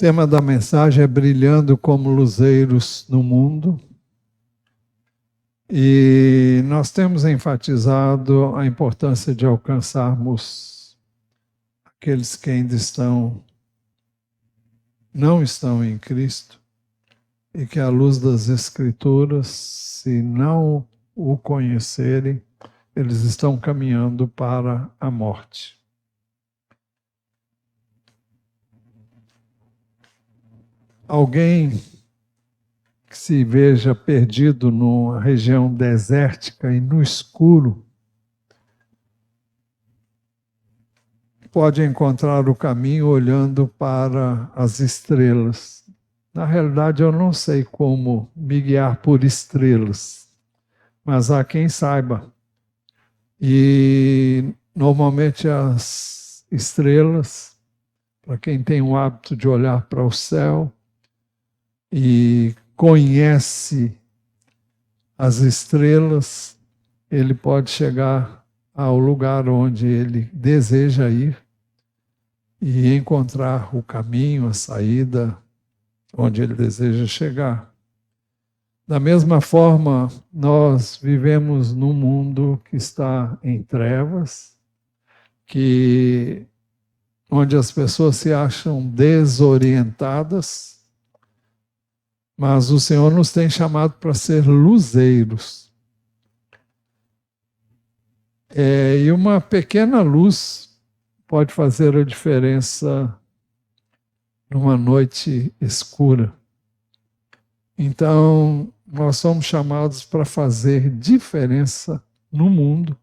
tema da mensagem é Brilhando como Luzeiros no Mundo. E nós temos enfatizado a importância de alcançarmos aqueles que ainda não estão em Cristo e que, à luz das Escrituras, se não o conhecerem, eles estão caminhando para a morte. Alguém que se veja perdido numa região desértica e no escuro, pode encontrar o caminho olhando para as estrelas. Na realidade, eu não sei como me guiar por estrelas, mas há quem saiba. E normalmente as estrelas, para quem tem o hábito de olhar para o céu e conhece as estrelas, ele pode chegar ao lugar onde ele deseja ir e encontrar o caminho, a saída, onde ele deseja chegar. Da mesma forma, nós vivemos num mundo que está em trevas, onde as pessoas se acham desorientadas, mas o Senhor nos tem chamado para ser luzeiros. E uma pequena luz pode fazer a diferença numa noite escura. Então, nós somos chamados para fazer diferença no mundo,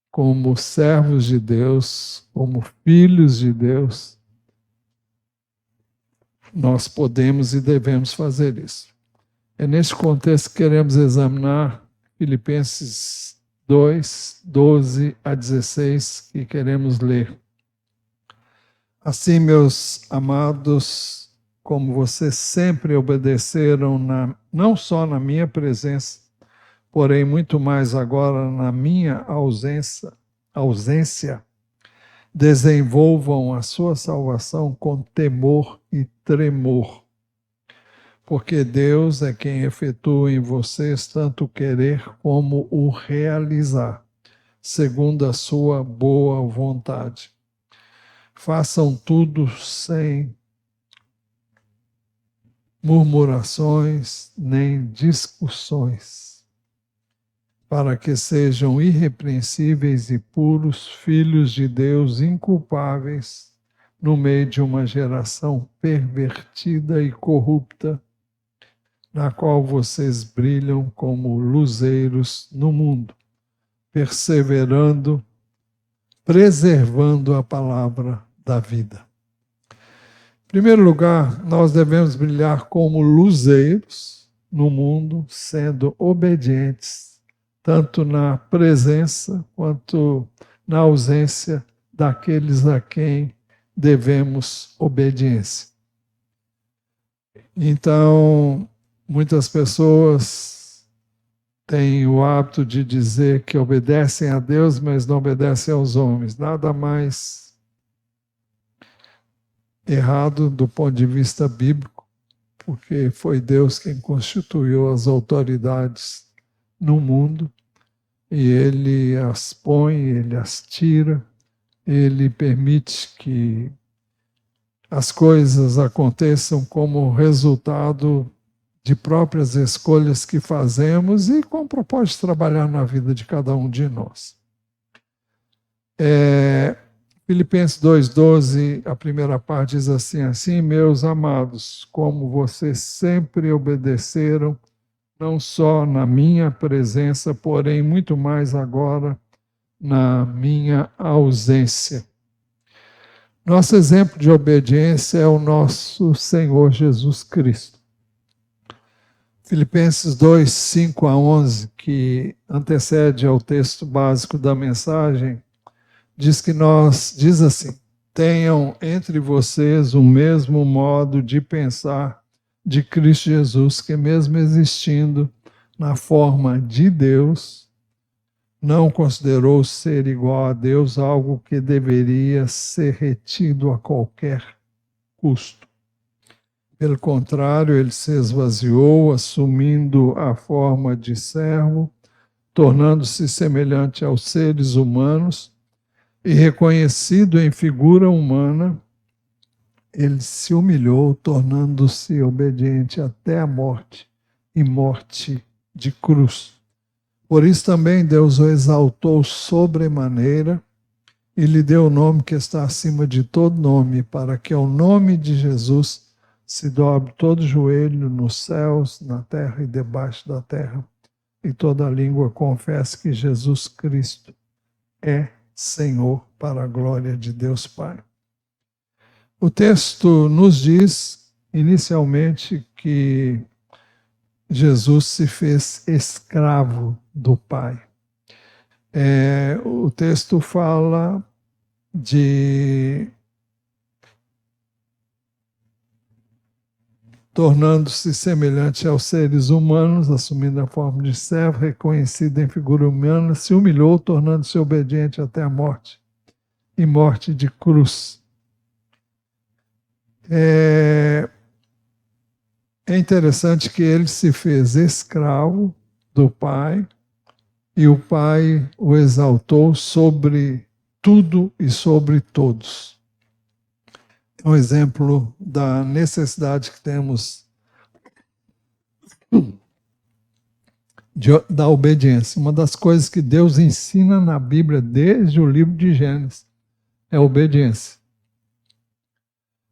como servos de Deus, como filhos de Deus. Nós podemos e devemos fazer isso. É neste contexto que queremos examinar Filipenses 2, 12 a 16, que queremos ler. Assim, meus amados, como vocês sempre obedeceram, não só na minha presença, porém muito mais agora na minha ausência, desenvolvam a sua salvação com temor e tremor, porque Deus é quem efetua em vocês tanto o querer como o realizar, segundo a sua boa vontade. Façam tudo sem murmurações nem discussões, para que sejam irrepreensíveis e puros, filhos de Deus inculpáveis, no meio de uma geração pervertida e corrupta, na qual vocês brilham como luzeiros no mundo, perseverando, preservando a palavra da vida. Em primeiro lugar, nós devemos brilhar como luzeiros no mundo, sendo obedientes, tanto na presença quanto na ausência daqueles a quem devemos obediência. Então, muitas pessoas têm o hábito de dizer que obedecem a Deus, mas não obedecem aos homens. Nada mais errado do ponto de vista bíblico, porque foi Deus quem constituiu as autoridades no mundo, e Ele as põe, Ele as tira, Ele permite que as coisas aconteçam como resultado de próprias escolhas que fazemos e com o propósito de trabalhar na vida de cada um de nós. Filipenses 2,12, a primeira parte diz assim: assim, meus amados, como vocês sempre obedeceram, não só na minha presença, porém muito mais agora na minha ausência. Nosso exemplo de obediência é o nosso Senhor Jesus Cristo. Filipenses 2, 5 a 11, que antecede ao texto básico da mensagem, diz assim: tenham entre vocês o mesmo modo de pensar de Cristo Jesus, que mesmo existindo na forma de Deus, não considerou ser igual a Deus algo que deveria ser retido a qualquer custo. Pelo contrário, ele se esvaziou, assumindo a forma de servo, tornando-se semelhante aos seres humanos e reconhecido em figura humana, ele se humilhou, tornando-se obediente até a morte e morte de cruz. Por isso também Deus o exaltou sobremaneira e lhe deu o nome que está acima de todo nome, para que ao nome de Jesus se dobre todo joelho nos céus, na terra e debaixo da terra, e toda língua confesse que Jesus Cristo é Senhor, para a glória de Deus Pai. O texto nos diz, inicialmente, que Jesus se fez escravo do Pai. O texto fala de tornando-se semelhante aos seres humanos, assumindo a forma de servo, reconhecido em figura humana, se humilhou, tornando-se obediente até a morte, e morte de cruz. É interessante que ele se fez escravo do Pai, e o Pai o exaltou sobre tudo e sobre todos. É um exemplo da necessidade que temos da obediência. Uma das coisas que Deus ensina na Bíblia, desde o livro de Gênesis, é a obediência.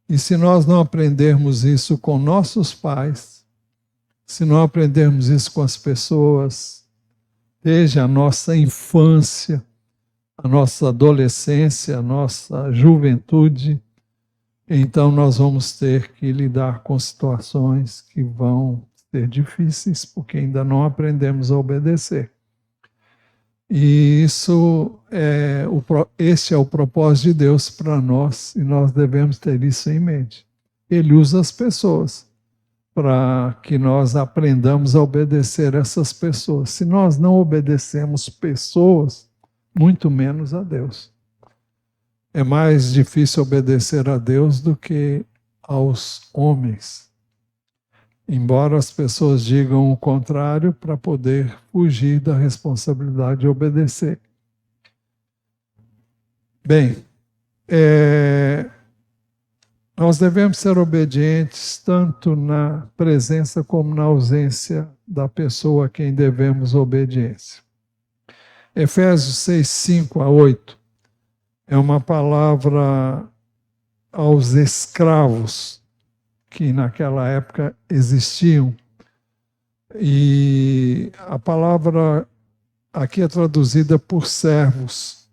E se nós não aprendermos isso com nossos pais, se não aprendermos isso com as pessoas, desde a nossa infância, a nossa adolescência, a nossa juventude, então nós vamos ter que lidar com situações que vão ser difíceis, porque ainda não aprendemos a obedecer. E esse é o propósito de Deus para nós, e nós devemos ter isso em mente. Ele usa as pessoas para que nós aprendamos a obedecer essas pessoas. Se nós não obedecemos pessoas, muito menos a Deus. É mais difícil obedecer a Deus do que aos homens. Embora as pessoas digam o contrário para poder fugir da responsabilidade de obedecer. Bem, nós devemos ser obedientes tanto na presença como na ausência da pessoa a quem devemos obediência. Efésios 6, 5 a 8 é uma palavra aos escravos que naquela época existiam. E a palavra aqui é traduzida por servos,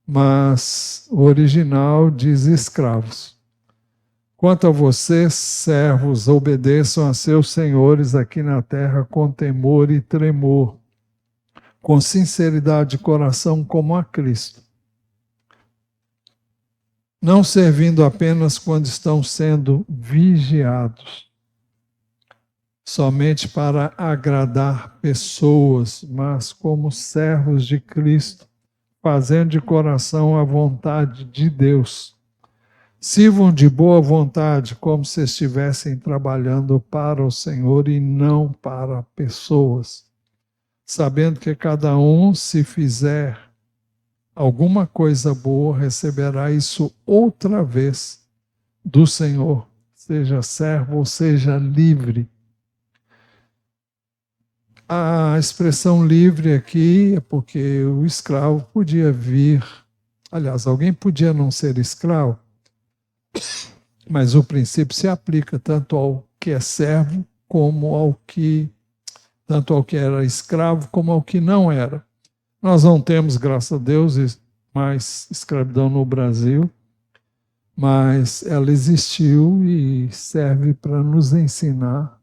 mas o original diz escravos. Quanto a vocês, servos, obedeçam a seus senhores aqui na terra com temor e tremor, com sinceridade de coração como a Cristo. Não servindo apenas quando estão sendo vigiados, somente para agradar pessoas, mas como servos de Cristo, fazendo de coração a vontade de Deus. Sirvam de boa vontade, como se estivessem trabalhando para o Senhor e não para pessoas, sabendo que cada um, se fizer alguma coisa boa, receberá isso outra vez do Senhor, seja servo ou seja livre. A expressão livre aqui é porque o escravo podia vir, aliás, alguém podia não ser escravo, mas o princípio se aplica tanto ao que é servo como tanto ao que era escravo como ao que não era. Nós não temos, graças a Deus, mais escravidão no Brasil, mas ela existiu e serve para nos ensinar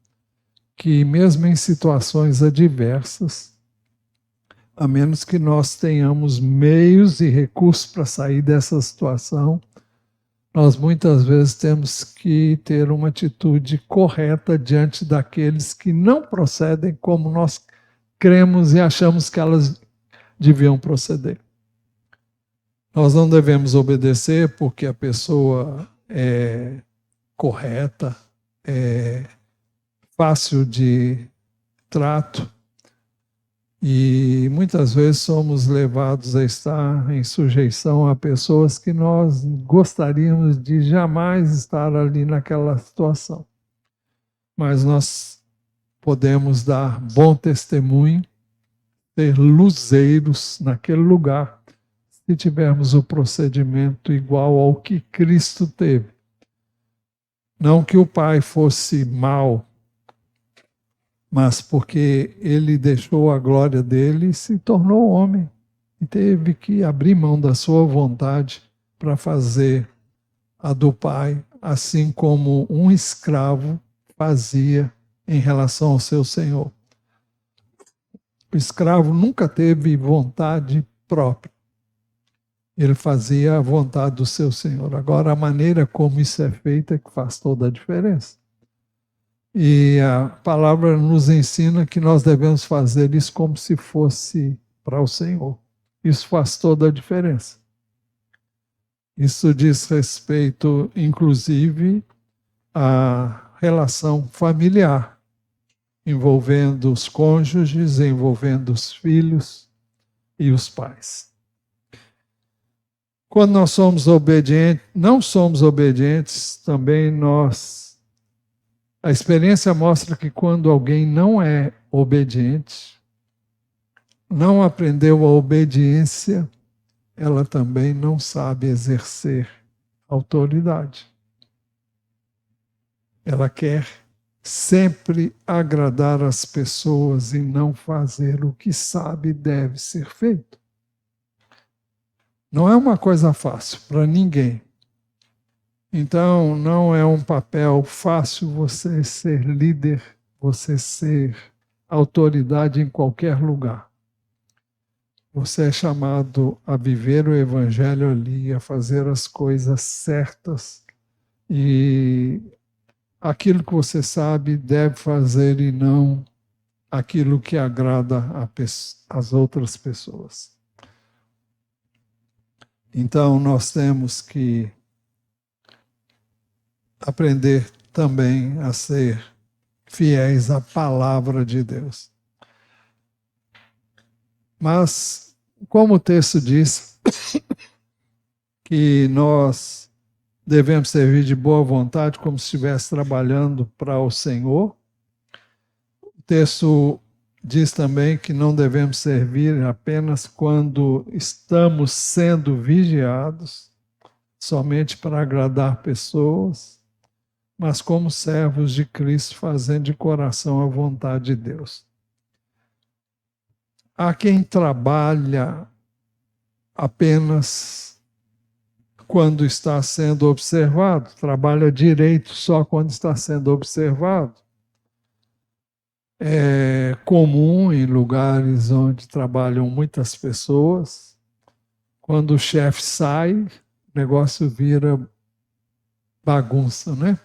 que mesmo em situações adversas, a menos que nós tenhamos meios e recursos para sair dessa situação, nós muitas vezes temos que ter uma atitude correta diante daqueles que não procedem como nós cremos e achamos que elas deviam proceder. Nós não devemos obedecer porque a pessoa é correta, fácil de trato, e muitas vezes somos levados a estar em sujeição a pessoas que nós gostaríamos de jamais estar ali naquela situação. Mas nós podemos dar bom testemunho, ser luzeiros naquele lugar, se tivermos o procedimento igual ao que Cristo teve. Não que o Pai fosse mau, mas porque ele deixou a glória dele e se tornou homem. E teve que abrir mão da sua vontade para fazer a do Pai, assim como um escravo fazia em relação ao seu senhor. O escravo nunca teve vontade própria. Ele fazia a vontade do seu senhor. Agora, a maneira como isso é feito é que faz toda a diferença. E a palavra nos ensina que nós devemos fazer isso como se fosse para o Senhor. Isso faz toda a diferença. Isso diz respeito, inclusive, à relação familiar, envolvendo os cônjuges, envolvendo os filhos e os pais. Quando nós somos obedientes, não somos obedientes, também a experiência mostra que quando alguém não é obediente, não aprendeu a obediência, ela também não sabe exercer autoridade. Ela quer sempre agradar as pessoas e não fazer o que sabe deve ser feito. Não é uma coisa fácil para ninguém. Então, não é um papel fácil você ser líder, você ser autoridade em qualquer lugar. Você é chamado a viver o Evangelho ali, a fazer as coisas certas e aquilo que você sabe deve fazer e não aquilo que agrada às outras pessoas. Então, nós temos que aprender também a ser fiéis à palavra de Deus. Mas, como o texto diz, que nós devemos servir de boa vontade, como se estivesse trabalhando para o Senhor. O texto diz também que não devemos servir apenas quando estamos sendo vigiados, somente para agradar pessoas, mas como servos de Cristo, fazendo de coração a vontade de Deus. Há quem trabalha apenas quando está sendo observado, trabalha direito só quando está sendo observado. É comum em lugares onde trabalham muitas pessoas, quando o chefe sai, o negócio vira bagunça, né?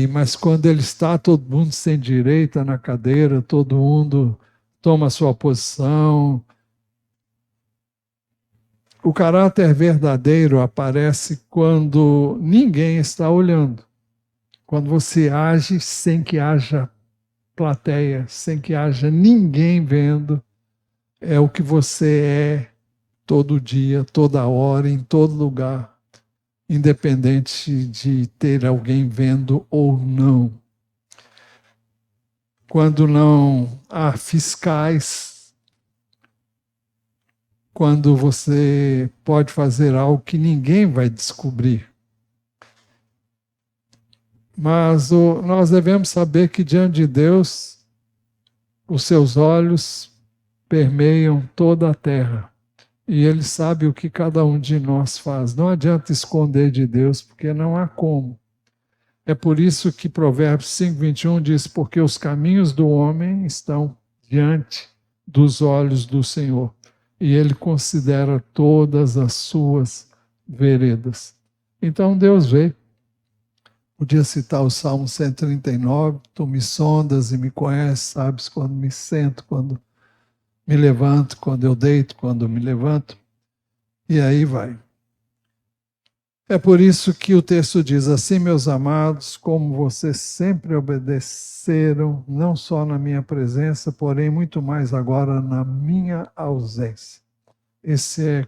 Mas quando ele está, todo mundo se endireita na cadeira, todo mundo toma a sua posição. O caráter verdadeiro aparece quando ninguém está olhando. Quando você age sem que haja plateia, sem que haja ninguém vendo, é o que você é todo dia, toda hora, em todo lugar, independente de ter alguém vendo ou não. Quando não há fiscais, quando você pode fazer algo que ninguém vai descobrir. Mas nós devemos saber que diante de Deus, os seus olhos permeiam toda a terra. E Ele sabe o que cada um de nós faz. Não adianta esconder de Deus, porque não há como. É por isso que Provérbios 5:21 diz, porque os caminhos do homem estão diante dos olhos do Senhor. E Ele considera todas as suas veredas. Então Deus vê. Podia citar o Salmo 139, tu me sondas e me conheces, sabes quando me sento, quando me levanto, quando eu deito, quando me levanto. E aí vai. É por isso que o texto diz assim, meus amados, como vocês sempre obedeceram, não só na minha presença, porém muito mais agora na minha ausência. Essa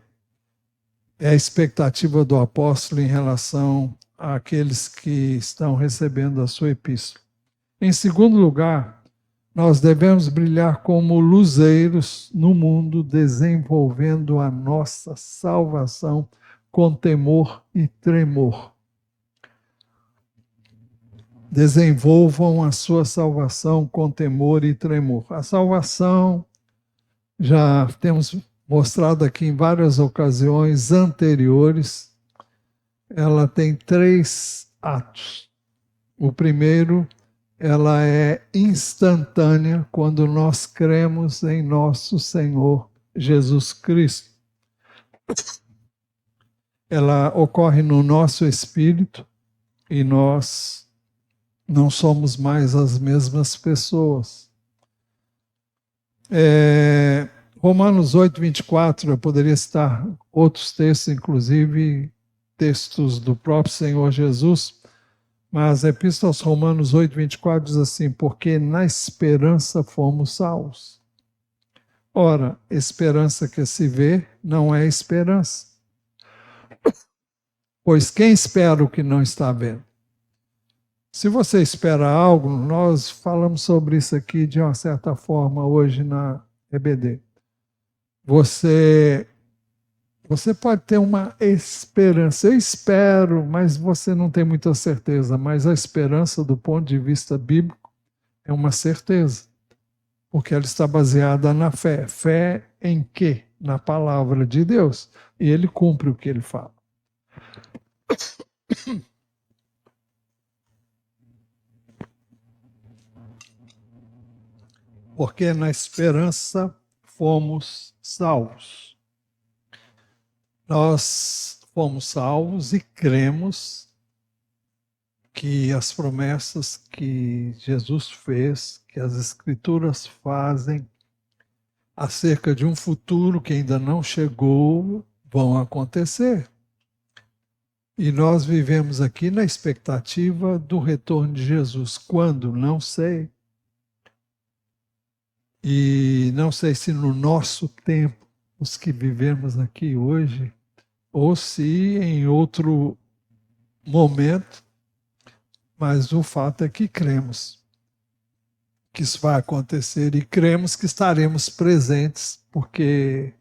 é a expectativa do apóstolo em relação àqueles que estão recebendo a sua epístola. Em segundo lugar, nós devemos brilhar como luzeiros no mundo, desenvolvendo a nossa salvação com temor e tremor. Desenvolvam a sua salvação com temor e tremor. A salvação, já temos mostrado aqui em várias ocasiões anteriores, ela tem 3 atos. O primeiro, ela é instantânea quando nós cremos em nosso Senhor Jesus Cristo. Ela ocorre no nosso espírito e nós não somos mais as mesmas pessoas. Romanos 8, 24, eu poderia citar outros textos, inclusive textos do próprio Senhor Jesus, mas a Epístola aos Romanos 8, 24 diz assim, porque na esperança fomos salvos. Ora, esperança que se vê não é esperança. Pois quem espera o que não está vendo? Se você espera algo, nós falamos sobre isso aqui de uma certa forma hoje na EBD. Você pode ter uma esperança. Eu espero, mas você não tem muita certeza. Mas a esperança, do ponto de vista bíblico, é uma certeza. Porque ela está baseada na fé. Fé em quê? Na palavra de Deus. E ele cumpre o que ele fala. Porque na esperança fomos salvos. Nós fomos salvos e cremos que as promessas que Jesus fez, que as Escrituras fazem acerca de um futuro que ainda não chegou, vão acontecer. E nós vivemos aqui na expectativa do retorno de Jesus. Quando? Não sei. E não sei se no nosso tempo, os que vivemos aqui hoje, ou se em outro momento, mas o fato é que cremos que isso vai acontecer e cremos que estaremos presentes, porque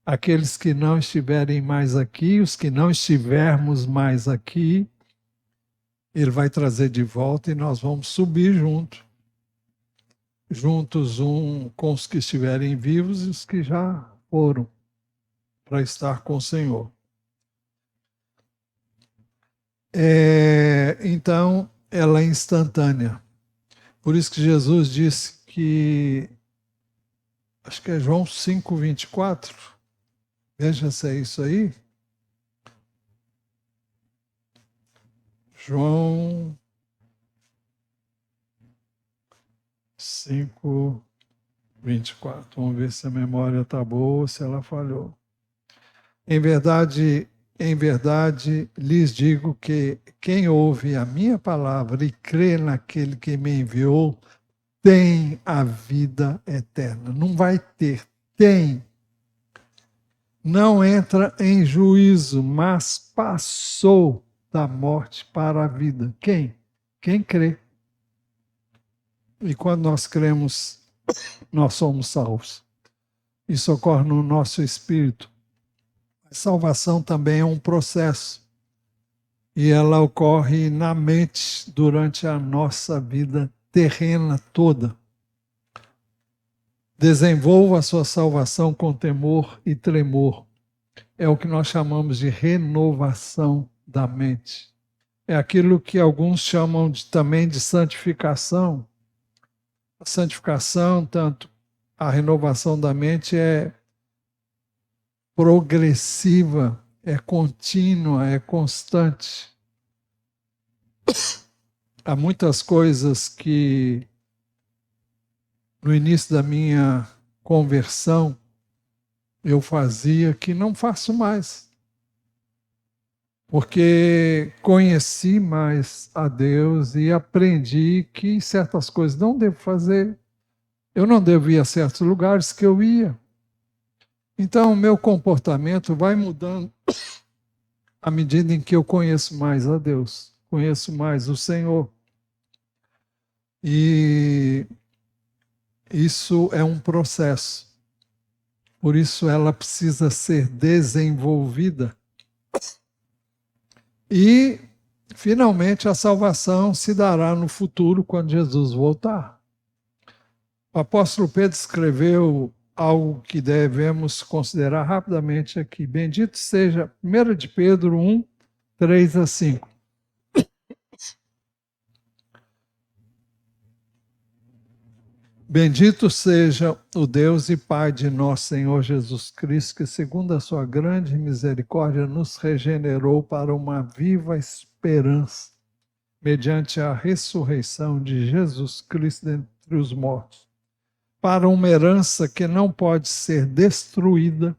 aqueles que não estiverem mais aqui, os que não estivermos mais aqui, ele vai trazer de volta e nós vamos subir juntos com os que estiverem vivos e os que já foram para estar com o Senhor. Então, ela é instantânea. Por isso que Jesus disse que, acho que é João 5, 24, veja se é isso aí. João 5, 24. Vamos ver se a memória está boa ou se ela falhou. Em verdade, lhes digo que quem ouve a minha palavra e crê naquele que me enviou, tem a vida eterna. Não vai ter, tem. Não entra em juízo, mas passou da morte para a vida. Quem? Quem crê. E quando nós cremos, nós somos salvos. Isso ocorre no nosso espírito. A salvação também é um processo. E ela ocorre na mente durante a nossa vida terrena toda. Desenvolva a sua salvação com temor e tremor. É o que nós chamamos de renovação da mente. É aquilo que alguns chamam também de santificação. A santificação, tanto a renovação da mente é progressiva, é contínua, é constante. Há muitas coisas que no início da minha conversão eu fazia que não faço mais. porque conheci mais a Deus e aprendi que certas coisas não devo fazer. Eu não devo ir a certos lugares que eu ia. Então, o meu comportamento vai mudando à medida em que eu conheço mais a Deus, conheço mais o Senhor. E isso é um processo. Por isso ela precisa ser desenvolvida. E, finalmente, a salvação se dará no futuro, quando Jesus voltar. O apóstolo Pedro escreveu algo que devemos considerar rapidamente aqui. Bendito seja, 1 de Pedro 1, 3 a 5. Bendito seja o Deus e Pai de nosso Senhor Jesus Cristo, que segundo a sua grande misericórdia nos regenerou para uma viva esperança, mediante a ressurreição de Jesus Cristo dentre os mortos, para uma herança que não pode ser destruída,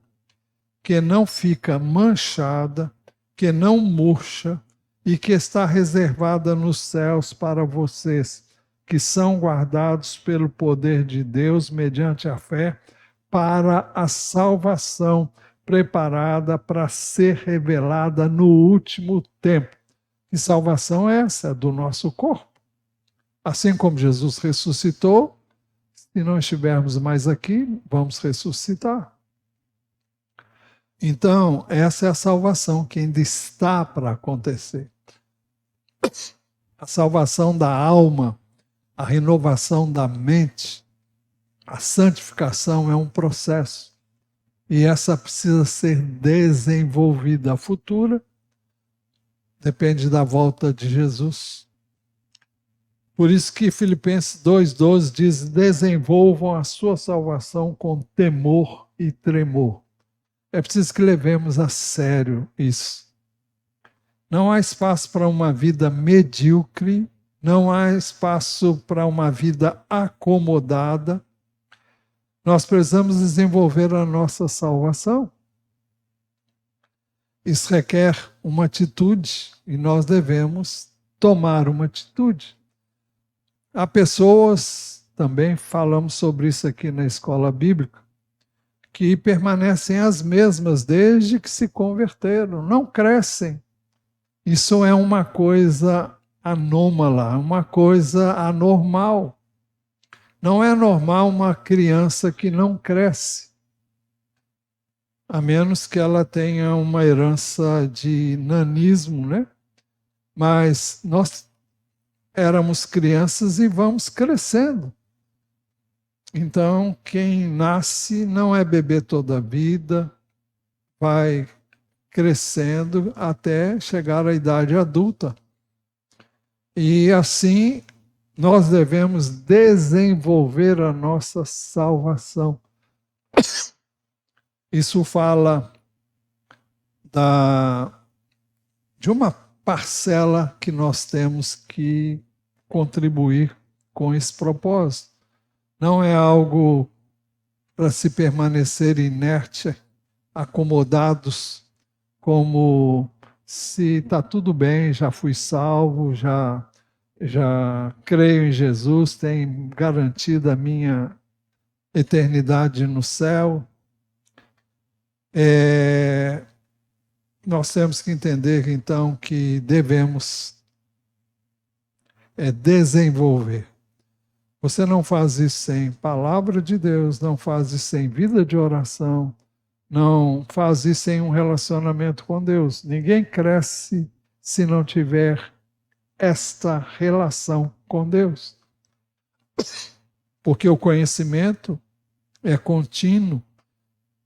que não fica manchada, que não murcha e que está reservada nos céus para vocês, que são guardados pelo poder de Deus mediante a fé para a salvação preparada para ser revelada no último tempo. Que salvação é essa? Do nosso corpo. Assim como Jesus ressuscitou, se não estivermos mais aqui, vamos ressuscitar. Então, essa é a salvação que ainda está para acontecer. A salvação da alma, a renovação da mente, a santificação é um processo. E essa precisa ser desenvolvida. A futura depende da volta de Jesus. Por isso que Filipenses 2,12 diz: desenvolvam a sua salvação com temor e tremor. É preciso que levemos a sério isso. Não há espaço para uma vida medíocre, não há espaço para uma vida acomodada. Nós precisamos desenvolver a nossa salvação. Isso requer uma atitude e nós devemos tomar uma atitude. Há pessoas, também falamos sobre isso aqui na escola bíblica, que permanecem as mesmas desde que se converteram, não crescem. Isso é uma coisa anômala, uma coisa anormal. Não é normal uma criança que não cresce, a menos que ela tenha uma herança de nanismo, né? Mas nós éramos crianças e vamos crescendo. Então, quem nasce não é bebê toda a vida, vai crescendo até chegar à idade adulta. E assim nós devemos desenvolver a nossa salvação. Isso fala de uma parcela que nós temos que contribuir com esse propósito. Não é algo para se permanecer inerte, acomodados, como se está tudo bem, já fui salvo, já creio em Jesus, tem garantida a minha eternidade no céu. Nós temos que entender, então, que devemos desenvolver. Você não faz isso sem palavra de Deus, não faz isso sem vida de oração, não faz isso sem um relacionamento com Deus. Ninguém cresce se não tiver esta relação com Deus. Porque o conhecimento é contínuo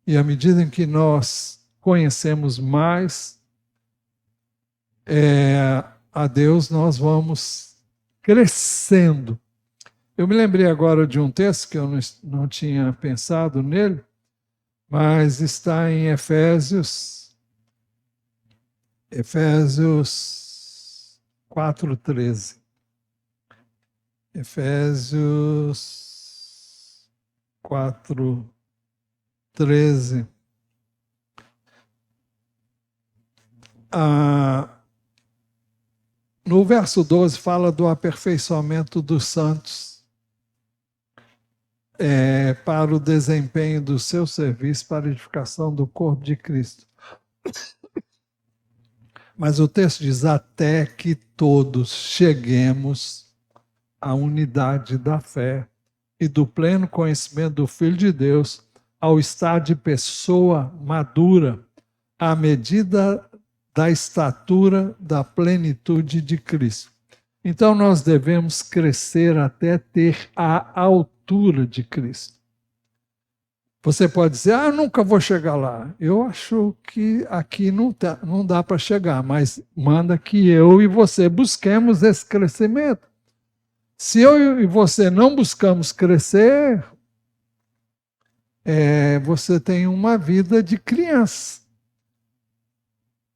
e à medida em que nós conhecemos mais a Deus, nós vamos crescendo. Eu me lembrei agora de um texto que eu não tinha pensado nele, mas está em Efésios 4:13. Efésios 4:13. No verso 12 fala do aperfeiçoamento dos santos para o desempenho do seu serviço para a edificação do corpo de Cristo. Mas o texto diz: até que todos cheguemos à unidade da fé e do pleno conhecimento do Filho de Deus, ao estar de pessoa madura, à medida da estatura da plenitude de Cristo. Então nós devemos crescer até ter a altura de Cristo. Você pode dizer: eu nunca vou chegar lá. Eu acho que aqui não dá para chegar, mas manda que eu e você busquemos esse crescimento. Se eu e você não buscamos crescer, você tem uma vida de criança.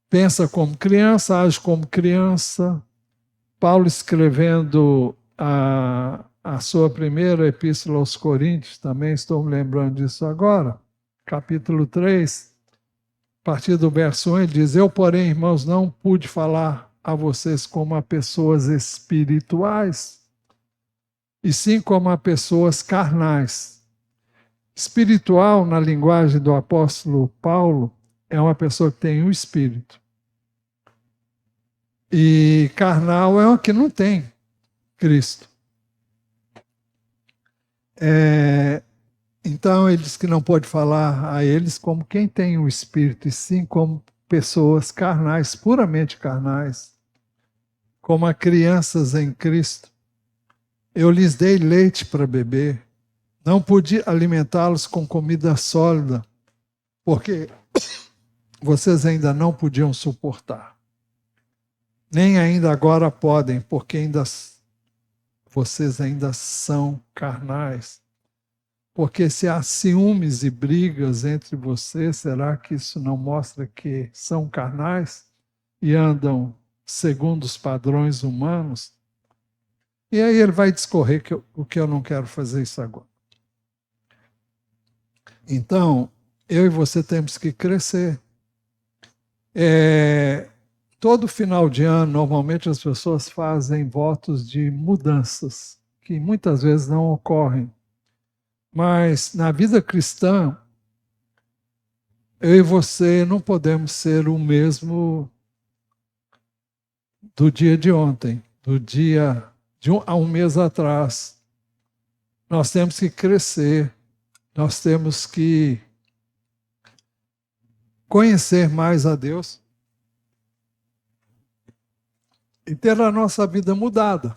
Pensa como criança, age como criança. Paulo, escrevendo a sua primeira epístola aos Coríntios, também estou me lembrando disso agora, capítulo 3, a partir do verso 1, ele diz: eu, porém, irmãos, não pude falar a vocês como a pessoas espirituais, e sim como a pessoas carnais. Espiritual, na linguagem do apóstolo Paulo, é uma pessoa que tem o Espírito. E carnal é uma que não tem Cristo. Então ele diz que não pode falar a eles como quem tem o Espírito, e sim como pessoas carnais, puramente carnais, como a crianças em Cristo. Eu lhes dei leite para beber, não pude alimentá-los com comida sólida, porque vocês ainda não podiam suportar. Nem ainda agora podem, porque vocês ainda são carnais. Porque se há ciúmes e brigas entre vocês, será que isso não mostra que são carnais e andam segundo os padrões humanos? E aí ele vai discorrer o que eu não quero fazer isso agora. Então, eu e você temos que crescer. Todo final de ano, normalmente as pessoas fazem votos de mudanças, que muitas vezes não ocorrem. Mas na vida cristã, eu e você não podemos ser o mesmo do dia de ontem, do dia há um mês atrás. Nós temos que crescer, nós temos que conhecer mais a Deus e ter a nossa vida mudada.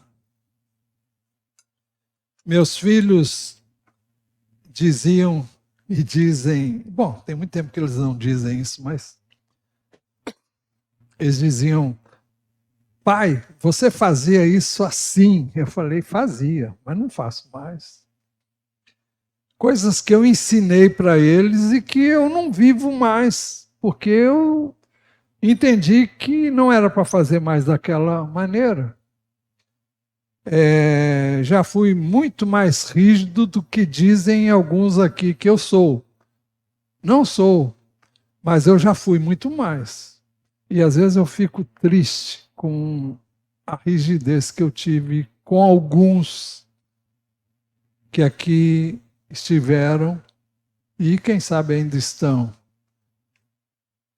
Meus filhos diziam e dizem, bom, tem muito tempo que eles não dizem isso, mas eles diziam: pai, você fazia isso assim? Eu falei: fazia, mas não faço mais. Coisas que eu ensinei para eles e que eu não vivo mais, porque eu entendi que não era para fazer mais daquela maneira. Já fui muito mais rígido do que dizem alguns aqui que eu sou. Não sou, mas eu já fui muito mais. E às vezes eu fico triste com a rigidez que eu tive com alguns que aqui estiveram e quem sabe ainda estão.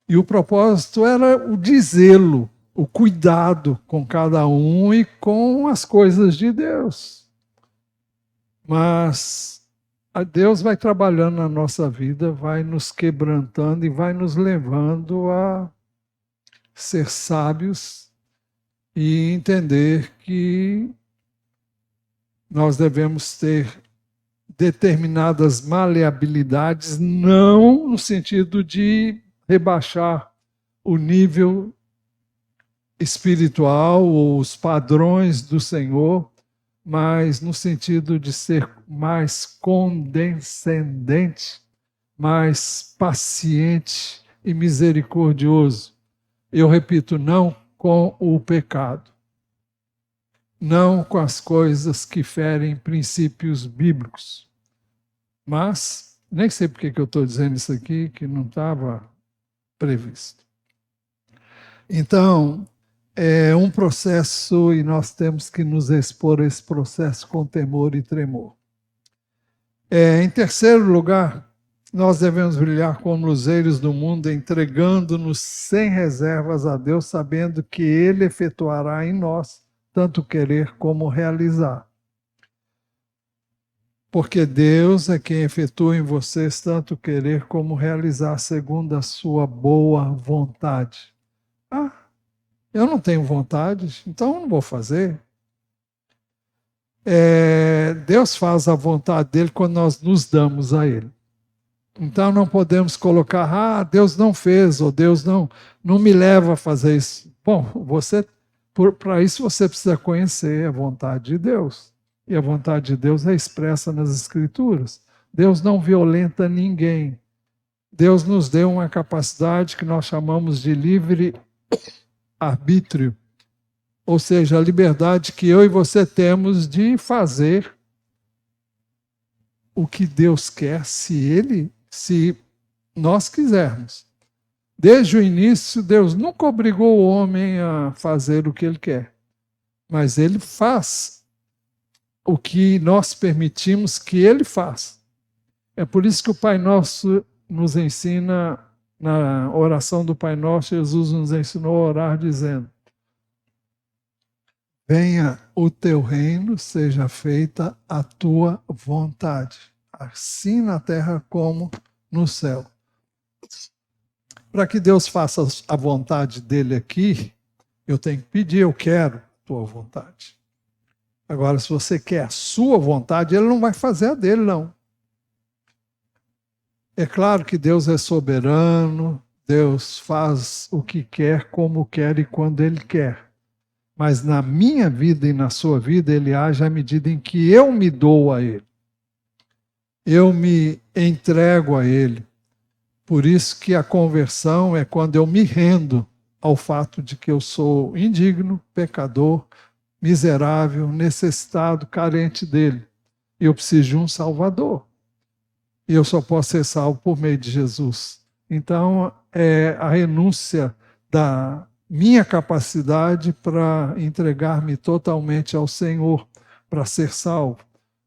E o propósito era o de zelo, o cuidado com cada um e com as coisas de Deus. Mas Deus vai trabalhando na nossa vida, vai nos quebrantando e vai nos levando a ser sábios e entender que nós devemos ter determinadas maleabilidades, não no sentido de rebaixar o nível espiritual ou os padrões do Senhor, mas no sentido de ser mais condescendente, mais paciente e misericordioso. Eu repito, não com o pecado, não com as coisas que ferem princípios bíblicos. Mas, nem sei porque que eu estou dizendo isso aqui, que não estava previsto. Então, é um processo e nós temos que nos expor a esse processo com temor e tremor. Em terceiro lugar, nós devemos brilhar como luzeiros do mundo, entregando-nos sem reservas a Deus, sabendo que Ele efetuará em nós tanto querer como realizar. Porque Deus é quem efetua em vocês tanto querer como realizar segundo a sua boa vontade. Ah, eu não tenho vontade, então eu não vou fazer. Deus faz a vontade dele quando nós nos damos a ele. Então não podemos colocar, Deus não fez, ou Deus não me leva a fazer isso. Bom, para isso você precisa conhecer a vontade de Deus. E a vontade de Deus é expressa nas Escrituras. Deus não violenta ninguém. Deus nos deu uma capacidade que nós chamamos de livre arbítrio. Ou seja, a liberdade que eu e você temos de fazer o que Deus quer, se nós quisermos. Desde o início, Deus nunca obrigou o homem a fazer o que ele quer. Mas ele faz o que nós permitimos que ele faça. É por isso que o Pai Nosso nos ensina, na oração do Pai Nosso, Jesus nos ensinou a orar dizendo: venha o teu reino, seja feita a tua vontade, assim na terra como no céu. Para que Deus faça a vontade dele aqui, eu tenho que pedir, eu quero a tua vontade. Agora, se você quer a sua vontade, ele não vai fazer a dele, não. É claro que Deus é soberano, Deus faz o que quer, como quer e quando ele quer. Mas na minha vida e na sua vida, ele age à medida em que eu me dou a ele. Eu me entrego a ele. Por isso que a conversão é quando eu me rendo ao fato de que eu sou indigno, pecador, miserável, necessitado, carente dele. Eu preciso de um Salvador. E eu só posso ser salvo por meio de Jesus. Então, é a renúncia da minha capacidade para entregar-me totalmente ao Senhor, para ser salvo.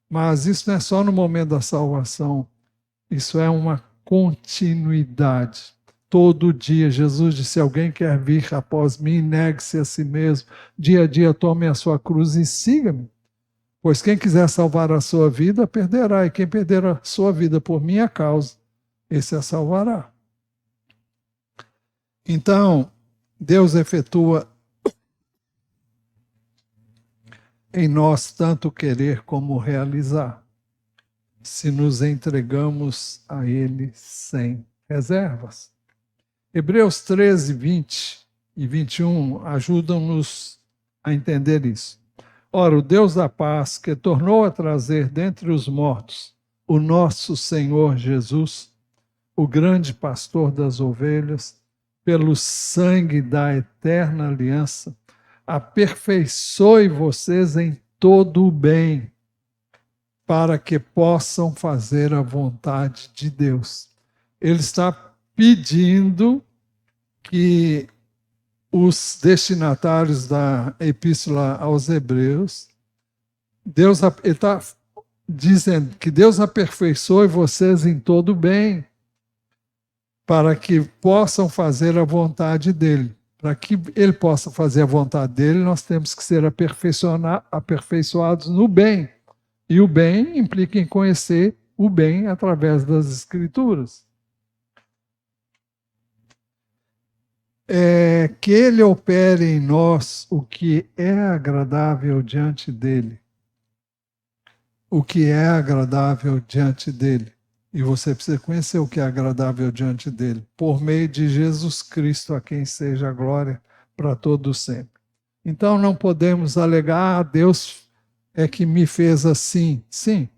Mas isso não é só no momento da salvação. Isso é uma continuidade. Todo dia, Jesus disse: se alguém quer vir após mim, negue-se a si mesmo. Dia a dia, tome a sua cruz e siga-me. Pois quem quiser salvar a sua vida, perderá. E quem perder a sua vida por minha causa, esse a salvará. Então, Deus efetua em nós tanto querer como realizar, se nos entregamos a Ele sem reservas. Hebreus 13, 20 e 21 ajudam-nos a entender isso. Ora, o Deus da paz, que tornou a trazer dentre os mortos o nosso Senhor Jesus, o grande pastor das ovelhas, pelo sangue da eterna aliança, aperfeiçoe vocês em todo o bem, para que possam fazer a vontade de Deus. Ele está pedindo que os destinatários da Epístola aos Hebreus, ele está dizendo que Deus aperfeiçoe vocês em todo o bem, para que possam fazer a vontade dele. Para que ele possa fazer a vontade dele, nós temos que ser aperfeiçoados no bem. E o bem implica em conhecer o bem através das Escrituras. Que ele opere em nós o que é agradável diante dele. O que é agradável diante dele. E você precisa conhecer o que é agradável diante dele, por meio de Jesus Cristo, a quem seja a glória para todo sempre. Então não podemos alegar, Deus é que me fez assim. Sim,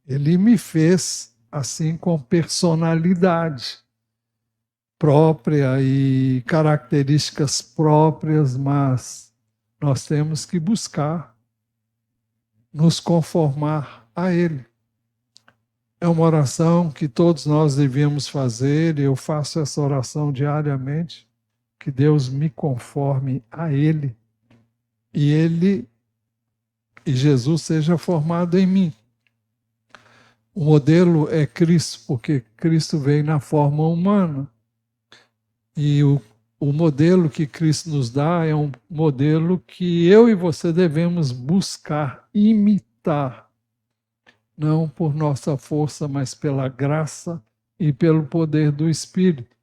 ele me fez assim com personalidade própria e características próprias, mas nós temos que buscar nos conformar a ele. É uma oração que todos nós devíamos fazer, e eu faço essa oração diariamente. que Deus me conforme a Ele e Jesus seja formado em mim. O modelo é Cristo, porque Cristo veio na forma humana. E o modelo que Cristo nos dá é um modelo que eu e você devemos buscar imitar, não por nossa força, mas pela graça e pelo poder do Espírito.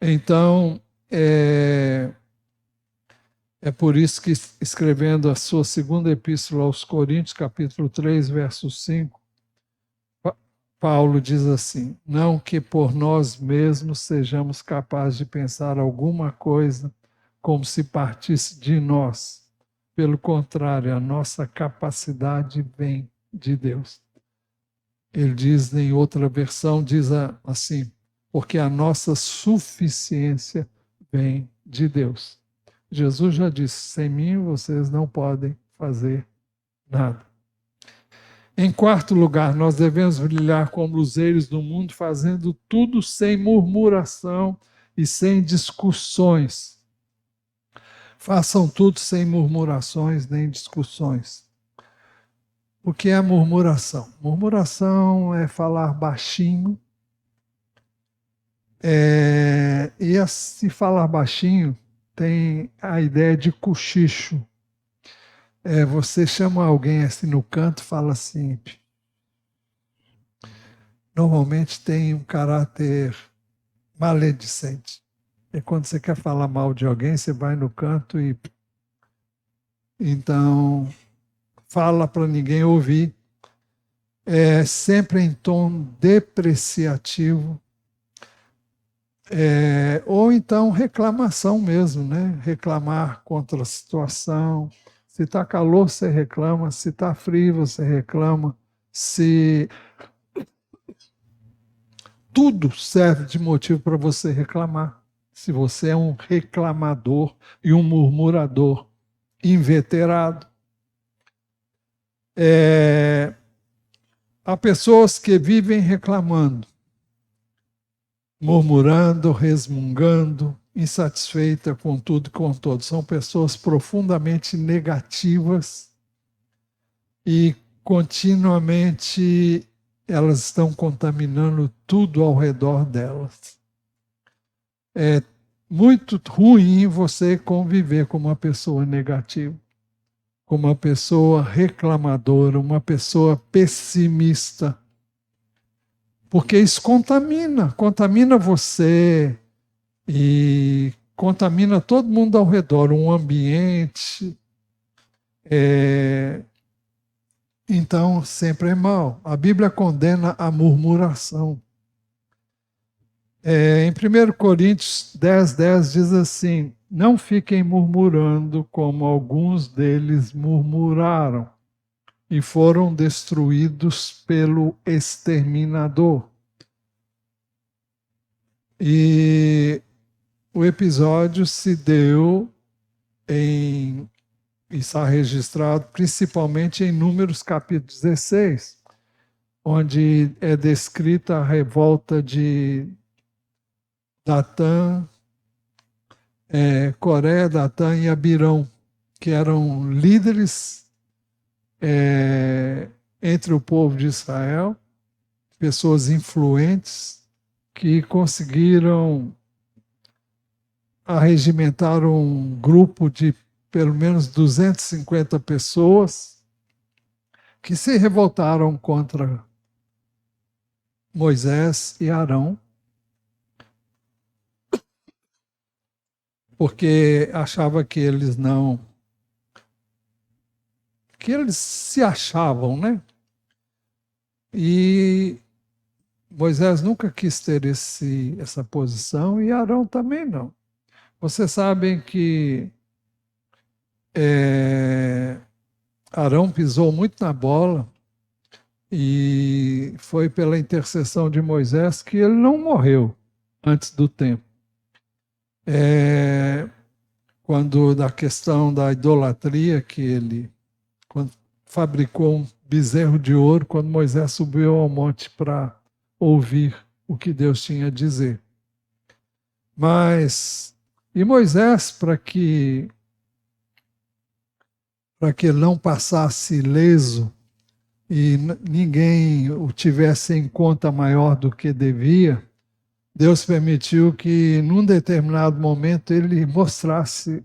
Então, é por isso que, escrevendo a sua segunda epístola aos Coríntios, capítulo 3, verso 5, Paulo diz assim: não que por nós mesmos sejamos capazes de pensar alguma coisa como se partisse de nós. Pelo contrário, a nossa capacidade vem de Deus. Ele diz em outra versão, diz assim, porque a nossa suficiência vem de Deus. Jesus já disse, sem mim vocês não podem fazer nada. Em quarto lugar, nós devemos brilhar como luzeiros do mundo, fazendo tudo sem murmuração e sem discussões. Façam tudo sem murmurações nem discussões. O que é murmuração? Murmuração é falar baixinho. E se falar baixinho, tem a ideia de cochicho. Você chama alguém assim no canto, fala assim. Normalmente tem um caráter maledicente. E quando você quer falar mal de alguém, você vai no canto e então fala para ninguém ouvir. Sempre em tom depreciativo. Ou então reclamação mesmo, né? Reclamar contra a situação. Se está calor, você reclama. Se está frio, você reclama. Se tudo serve de motivo para você reclamar. Se você é um reclamador e um murmurador inveterado. Há pessoas que vivem reclamando, murmurando, resmungando, insatisfeita com tudo e com todos. São pessoas profundamente negativas e continuamente elas estão contaminando tudo ao redor delas. É muito ruim você conviver com uma pessoa negativa, com uma pessoa reclamadora, uma pessoa pessimista. Porque isso contamina você e contamina todo mundo ao redor, um ambiente. Então, sempre é mal. A Bíblia condena a murmuração. Em 1 Coríntios 10:10 diz assim: não fiquem murmurando como alguns deles murmuraram e foram destruídos pelo exterminador. E o episódio se deu e está registrado principalmente em Números capítulo 16, onde é descrita a revolta de Datã, Coré, Datã e Abirão, que eram líderes entre o povo de Israel, pessoas influentes que conseguiram arregimentar um grupo de pelo menos 250 pessoas que se revoltaram contra Moisés e Arão, porque achava que eles se achavam, né? E Moisés nunca quis ter essa posição e Arão também não. Vocês sabem que Arão pisou muito na bola e foi pela intercessão de Moisés que ele não morreu antes do tempo. Quando da questão da idolatria, que ele fabricou um bezerro de ouro quando Moisés subiu ao monte para ouvir o que Deus tinha a dizer. Mas E Moisés, para que ele não passasse ileso e ninguém o tivesse em conta maior do que devia, Deus permitiu que, num determinado momento, ele mostrasse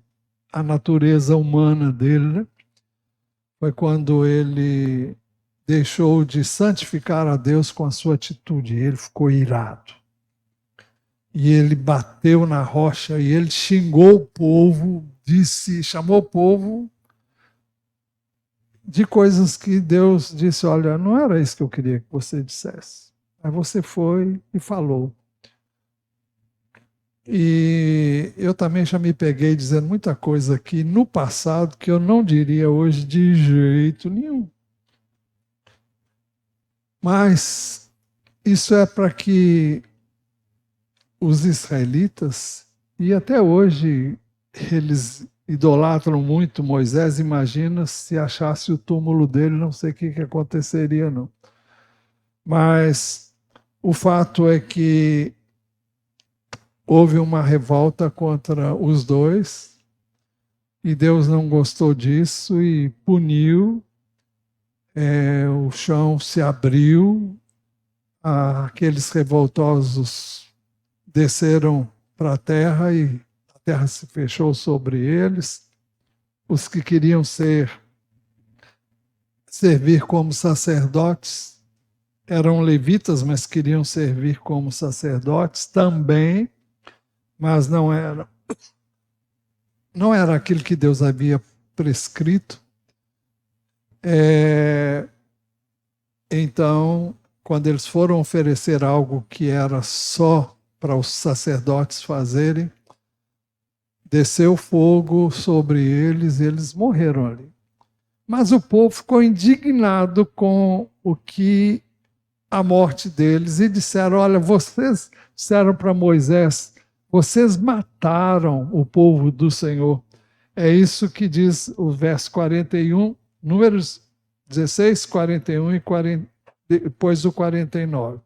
a natureza humana dele, né? Foi quando ele deixou de santificar a Deus com a sua atitude. Ele ficou irado. E ele bateu na rocha e ele xingou o povo, chamou o povo de coisas que Deus disse: olha, não era isso que eu queria que você dissesse. Aí você foi e falou. E eu também já me peguei dizendo muita coisa aqui no passado que eu não diria hoje de jeito nenhum. Mas isso é para que os israelitas, e até hoje eles idolatram muito Moisés, imagina se achasse o túmulo dele, não sei o que aconteceria não. Mas o fato é que houve uma revolta contra os dois, e Deus não gostou disso e puniu, o chão se abriu, aqueles revoltosos desceram para a terra e a terra se fechou sobre eles. Os que queriam servir como sacerdotes eram levitas, mas queriam servir como sacerdotes também, mas não era aquilo que Deus havia prescrito. Então, quando eles foram oferecer algo que era só para os sacerdotes fazerem, desceu fogo sobre eles e eles morreram ali. Mas o povo ficou indignado com a morte deles e disseram: olha, vocês disseram para Moisés, vocês mataram o povo do Senhor. É isso que diz o verso 41, Números 16, 41 e 40, depois do 49.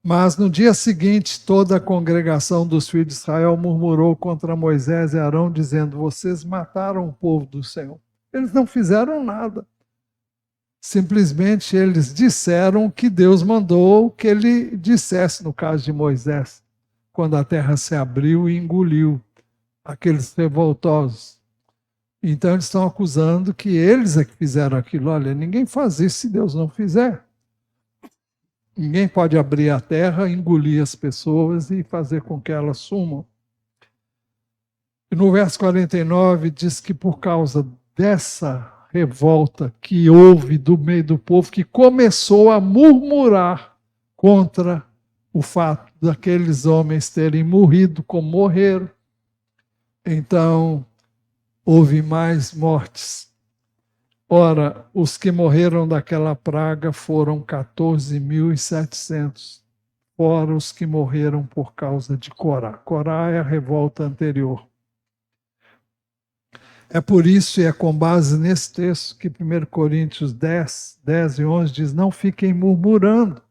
Mas no dia seguinte, toda a congregação dos filhos de Israel murmurou contra Moisés e Arão, dizendo: vocês mataram o povo do Senhor. Eles não fizeram nada. Simplesmente eles disseram que Deus mandou que ele dissesse, no caso de Moisés, quando a terra se abriu e engoliu aqueles revoltosos. Então eles estão acusando que eles é que fizeram aquilo. Olha, ninguém faz isso se Deus não fizer. Ninguém pode abrir a terra, engolir as pessoas e fazer com que elas sumam. E no verso 49 diz que por causa dessa revolta que houve do meio do povo, que começou a murmurar contra o fato daqueles homens terem morrido como morreram, então houve mais mortes. Ora, os que morreram daquela praga foram 14.700, fora os que morreram por causa de Corá. Corá é a revolta anterior. É por isso e é com base nesse texto que 1 Coríntios 10 e 11 diz: não fiquem murmurando,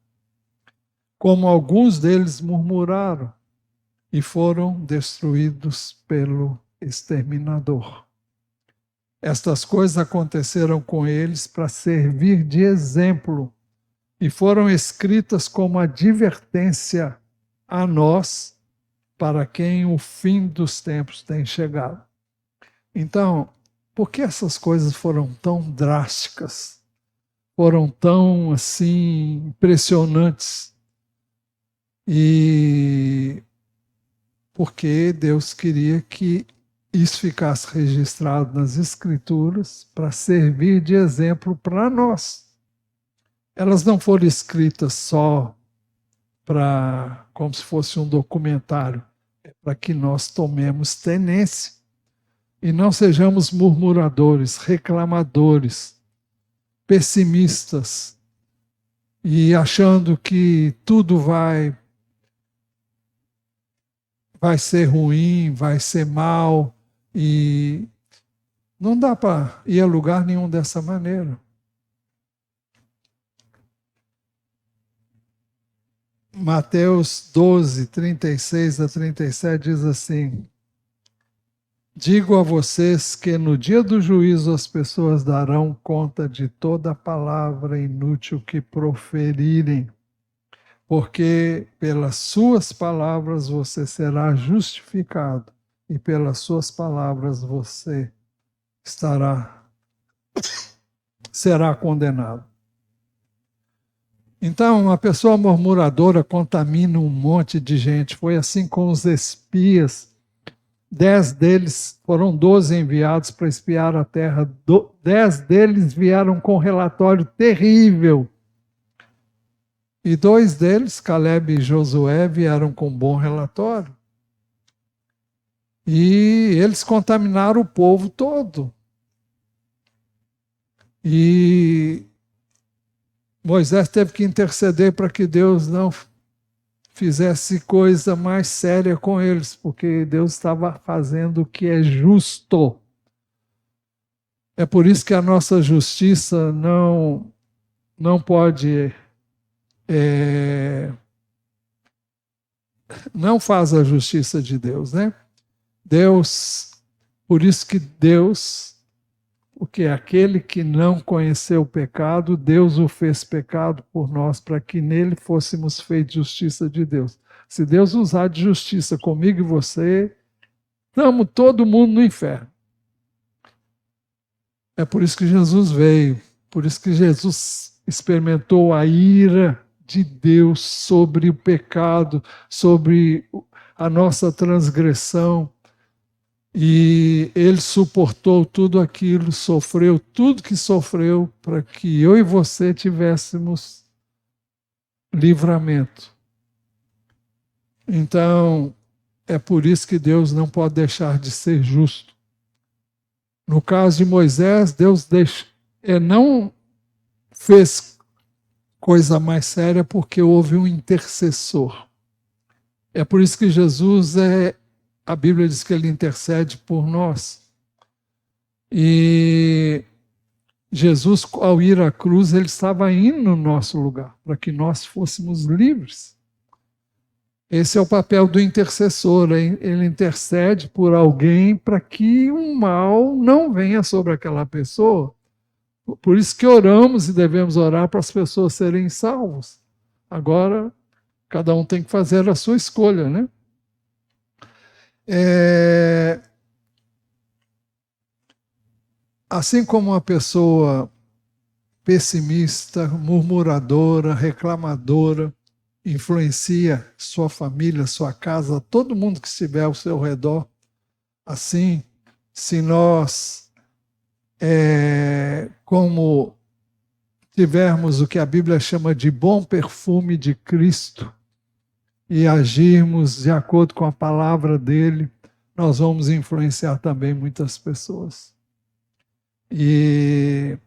como alguns deles murmuraram e foram destruídos pelo exterminador. Estas coisas aconteceram com eles para servir de exemplo e foram escritas como advertência a nós, para quem o fim dos tempos tem chegado. Então, por que essas coisas foram tão drásticas? Foram tão, assim, impressionantes? E porque Deus queria que isso ficasse registrado nas Escrituras para servir de exemplo para nós. Elas não foram escritas só como se fosse um documentário, é para que nós tomemos tenência e não sejamos murmuradores, reclamadores, pessimistas e achando que tudo vai ser ruim, vai ser mal, e não dá para ir a lugar nenhum dessa maneira. Mateus 12, 36 a 37 diz assim: digo a vocês que no dia do juízo as pessoas darão conta de toda palavra inútil que proferirem, porque pelas suas palavras você será justificado e pelas suas palavras você será condenado. Então, uma pessoa murmuradora contamina um monte de gente. Foi assim com os espias. 10 deles, foram 12 enviados para espiar a terra. 10 deles vieram com um relatório terrível. E 2 deles, Caleb e Josué, vieram com um bom relatório. E eles contaminaram o povo todo. E Moisés teve que interceder para que Deus não fizesse coisa mais séria com eles, porque Deus estava fazendo o que é justo. É por isso que a nossa justiça não pode, não faz a justiça de Deus, né? Por isso que Deus, porque aquele que não conheceu o pecado, Deus o fez pecado por nós, para que nele fôssemos feitos justiça de Deus. Se Deus usar de justiça comigo e você, estamos todo mundo no inferno. É por isso que Jesus veio, por isso que Jesus experimentou a ira de Deus sobre o pecado, sobre a nossa transgressão. E ele suportou tudo aquilo, sofreu tudo que sofreu para que eu e você tivéssemos livramento. Então, é por isso que Deus não pode deixar de ser justo. No caso de Moisés, Deus não fez coisa mais séria porque houve um intercessor. É por isso que Jesus a Bíblia diz que ele intercede por nós. E Jesus, ao ir à cruz, ele estava indo no nosso lugar, para que nós fôssemos livres. Esse é o papel do intercessor. Ele intercede por alguém para que o mal não venha sobre aquela pessoa. Por isso que oramos e devemos orar para as pessoas serem salvas. Agora, cada um tem que fazer a sua escolha, né? Assim como uma pessoa pessimista, murmuradora, reclamadora, influencia sua família, sua casa, todo mundo que estiver ao seu redor. Assim, se nós, como tivermos o que a Bíblia chama de bom perfume de Cristo e agirmos de acordo com a palavra dele, nós vamos influenciar também muitas pessoas. E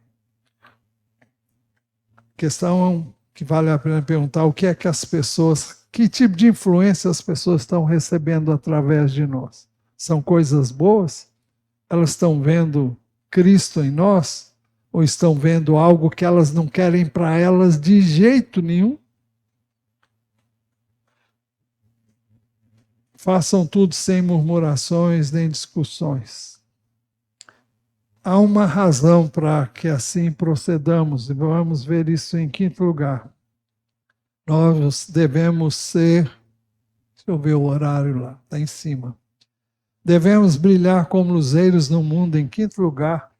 questão que vale a pena perguntar: o que é que que tipo de influência as pessoas estão recebendo através de nós? São coisas boas? Elas estão vendo Cristo em nós? Ou estão vendo algo que elas não querem para elas de jeito nenhum? Façam tudo sem murmurações nem discussões. Há uma razão para que assim procedamos, e vamos ver isso em quinto lugar. Nós devemos ser, deixa eu ver o horário lá, está em cima. Devemos brilhar como luzeiros no mundo, em quinto lugar,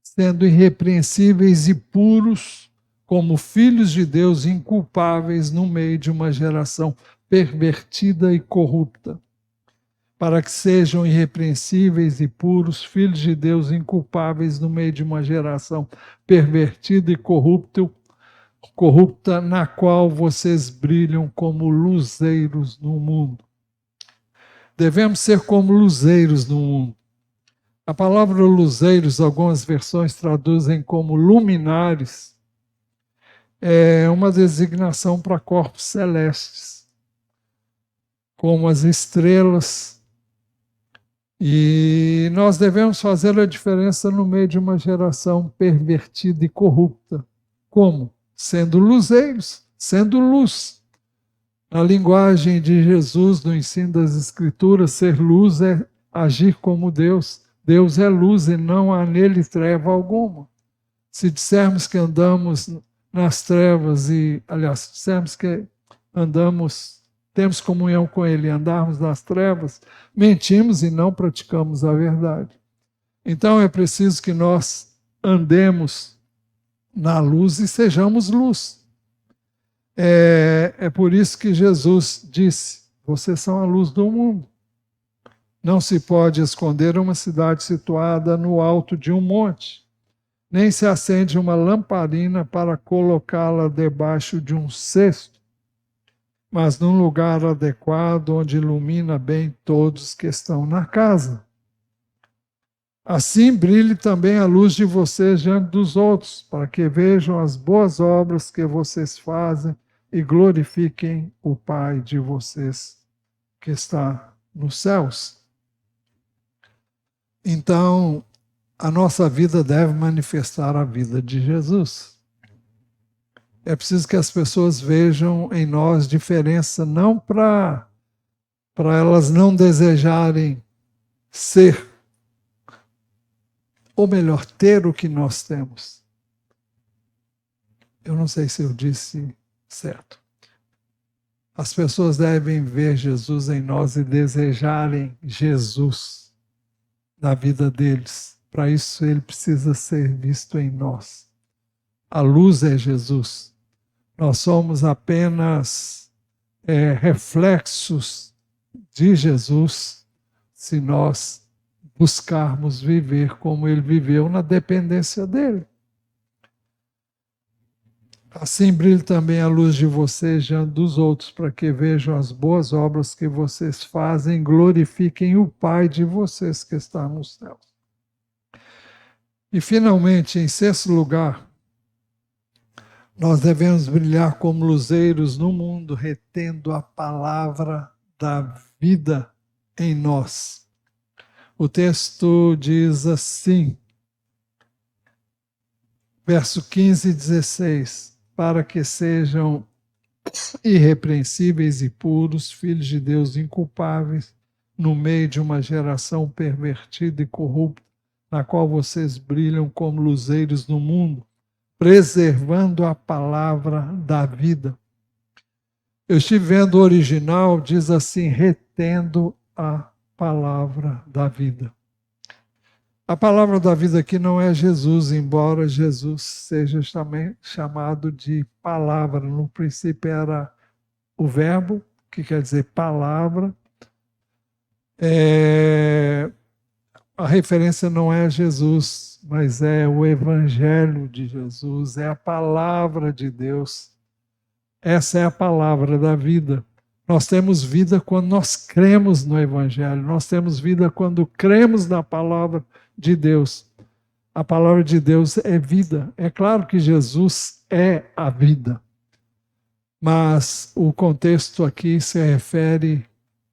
sendo irrepreensíveis e puros, como filhos de Deus inculpáveis no meio de uma geração pervertida e corrupta. Para que sejam irrepreensíveis e puros, filhos de Deus inculpáveis no meio de uma geração pervertida e corrupta, na qual vocês brilham como luzeiros no mundo. Devemos ser como luzeiros no mundo. A palavra luzeiros, algumas versões traduzem como luminares, é uma designação para corpos celestes, como as estrelas. E nós devemos fazer a diferença no meio de uma geração pervertida e corrupta. Como? Sendo luzeiros, sendo luz. Na linguagem de Jesus, no ensino das Escrituras, ser luz é agir como Deus. Deus é luz e não há nele treva alguma. Se dissermos que andamos nas trevas aliás, se dissermos que temos comunhão com Ele e andarmos nas trevas, mentimos e não praticamos a verdade. Então é preciso que nós andemos na luz e sejamos luz. É por isso que Jesus disse: vocês são a luz do mundo. Não se pode esconder uma cidade situada no alto de um monte, nem se acende uma lamparina para colocá-la debaixo de um cesto, mas num lugar adequado onde ilumina bem todos que estão na casa. Assim brilhe também a luz de vocês diante dos outros, para que vejam as boas obras que vocês fazem e glorifiquem o Pai de vocês que está nos céus. Então, a nossa vida deve manifestar a vida de Jesus. É preciso que as pessoas vejam em nós diferença, não para elas não desejarem ser, ou melhor, ter o que nós temos. Eu não sei se eu disse certo. As pessoas devem ver Jesus em nós e desejarem Jesus na vida deles. Para isso, ele precisa ser visto em nós. A luz é Jesus. Nós somos apenas reflexos de Jesus se nós buscarmos viver como ele viveu na dependência dele. Assim brilhe também a luz de vocês diante dos outros, para que vejam as boas obras que vocês fazem e glorifiquem o Pai de vocês que está nos céus. E finalmente, em sexto lugar, nós devemos brilhar como luzeiros no mundo, retendo a palavra da vida em nós. O texto diz assim, verso 15 e 16, para que sejam irrepreensíveis e puros, filhos de Deus inculpáveis, no meio de uma geração pervertida e corrupta, na qual vocês brilham como luzeiros no mundo, preservando a palavra da vida. Eu estive vendo o original, diz assim, retendo a palavra da vida. A palavra da vida aqui não é Jesus, embora Jesus seja também chamado de palavra. No princípio era o verbo, que quer dizer palavra. A referência não é a Jesus, mas é o Evangelho de Jesus, é a palavra de Deus. Essa é a palavra da vida. Nós temos vida quando nós cremos no Evangelho, nós temos vida quando cremos na palavra de Deus. A palavra de Deus é vida. É claro que Jesus é a vida, mas o contexto aqui se refere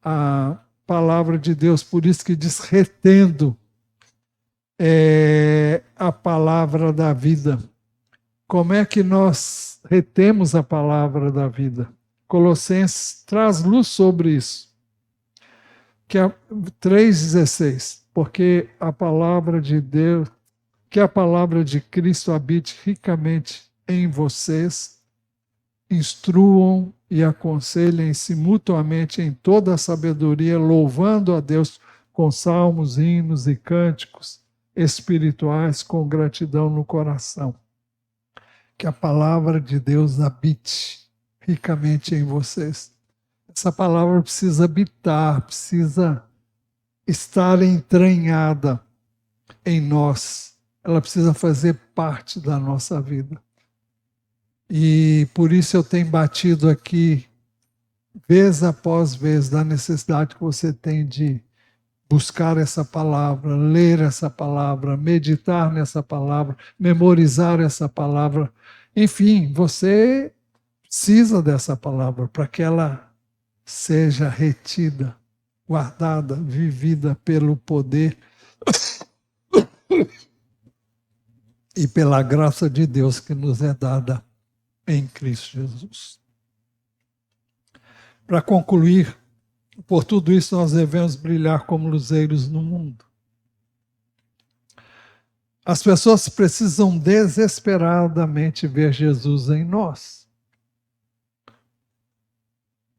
à palavra de Deus, por isso que diz retendo a palavra da vida. Como é que nós retemos a palavra da vida? Colossenses traz luz sobre isso. Que é 3,16. Porque a palavra de Deus, que a palavra de Cristo habite ricamente em vocês, instruam e aconselhem-se mutuamente em toda a sabedoria, louvando a Deus com salmos, hinos e cânticos espirituais com gratidão no coração. Que a palavra de Deus habite ricamente em vocês. Essa palavra precisa habitar, precisa estar entranhada em nós. Ela precisa fazer parte da nossa vida. E por isso eu tenho batido aqui, vez após vez, da necessidade que você tem de buscar essa palavra, ler essa palavra, meditar nessa palavra, memorizar essa palavra. Enfim, você precisa dessa palavra para que ela seja retida, guardada, vivida pelo poder e pela graça de Deus que nos é dada em Cristo Jesus. Para concluir, por tudo isso nós devemos brilhar como luzeiros no mundo. As pessoas precisam desesperadamente ver Jesus em nós.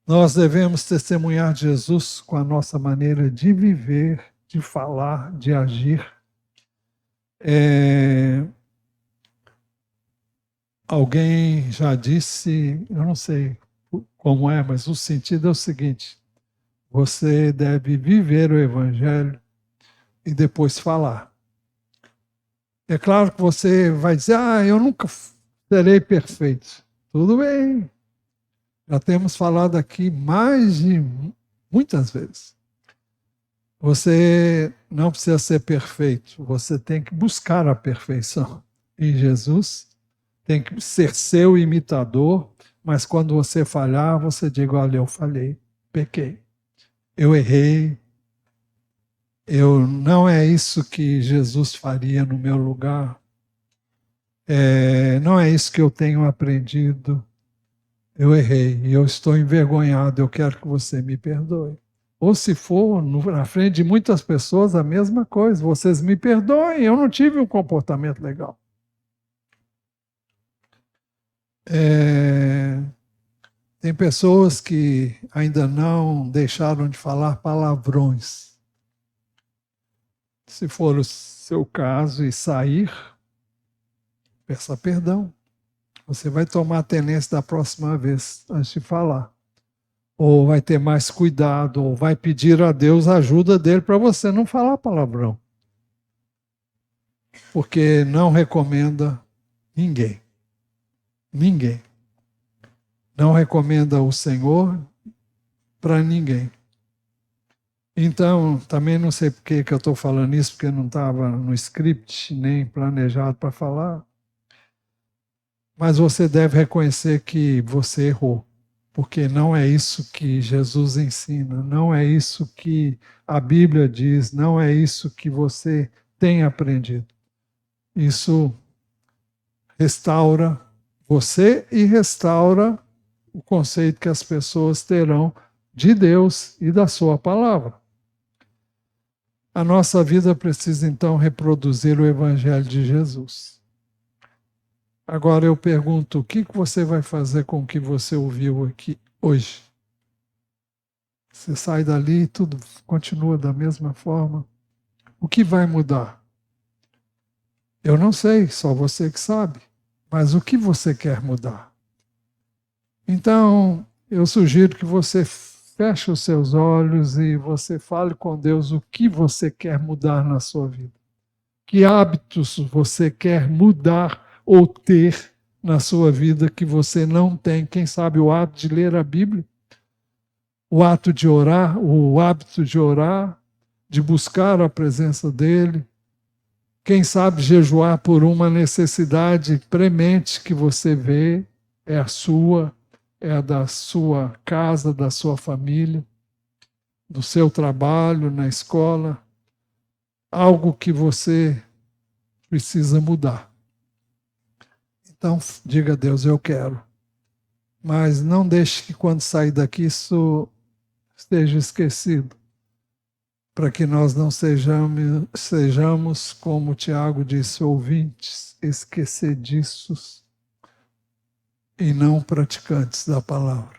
Nós devemos testemunhar Jesus com a nossa maneira de viver, de falar, de agir. Alguém já disse, eu não sei como é, mas o sentido é o seguinte: você deve viver o Evangelho e depois falar. É claro que você vai dizer, eu nunca serei perfeito. Tudo bem. Já temos falado aqui muitas vezes. Você não precisa ser perfeito, você tem que buscar a perfeição em Jesus, tem que ser seu imitador, mas quando você falhar, você diga, olha, eu falhei, pequei, eu errei, não é isso que Jesus faria no meu lugar, não é isso que eu tenho aprendido, eu errei, e eu estou envergonhado, eu quero que você me perdoe. Ou se for na frente de muitas pessoas, a mesma coisa. Vocês me perdoem, eu não tive um comportamento legal. Tem pessoas que ainda não deixaram de falar palavrões. Se for o seu caso e sair, peça perdão. Você vai tomar a tenência da próxima vez antes de falar. Ou vai ter mais cuidado, ou vai pedir a Deus a ajuda dele para você não falar palavrão. Porque não recomenda ninguém. Ninguém. Não recomenda o Senhor para ninguém. Então, também não sei por que eu estou falando isso, porque não estava no script, nem planejado para falar. Mas você deve reconhecer que você errou. Porque não é isso que Jesus ensina, não é isso que a Bíblia diz, não é isso que você tem aprendido. Isso restaura você e restaura o conceito que as pessoas terão de Deus e da sua palavra. A nossa vida precisa então reproduzir o Evangelho de Jesus. Agora eu pergunto, o que você vai fazer com o que você ouviu aqui hoje? Você sai dali e tudo continua da mesma forma? O que vai mudar? Eu não sei, só você que sabe. Mas o que você quer mudar? Então, eu sugiro que você feche os seus olhos e você fale com Deus o que você quer mudar na sua vida. Que hábitos você quer mudar ou ter na sua vida que você não tem? Quem sabe o hábito de ler a Bíblia? O hábito de orar, de buscar a presença dEle. Quem sabe jejuar por uma necessidade premente que você vê, é a sua, é a da sua casa, da sua família, do seu trabalho, na escola. Algo que você precisa mudar. Então, diga a Deus, eu quero. Mas não deixe que quando sair daqui isso esteja esquecido. Para que nós não sejamos, como Tiago disse, ouvintes, esquecediços e não praticantes da palavra.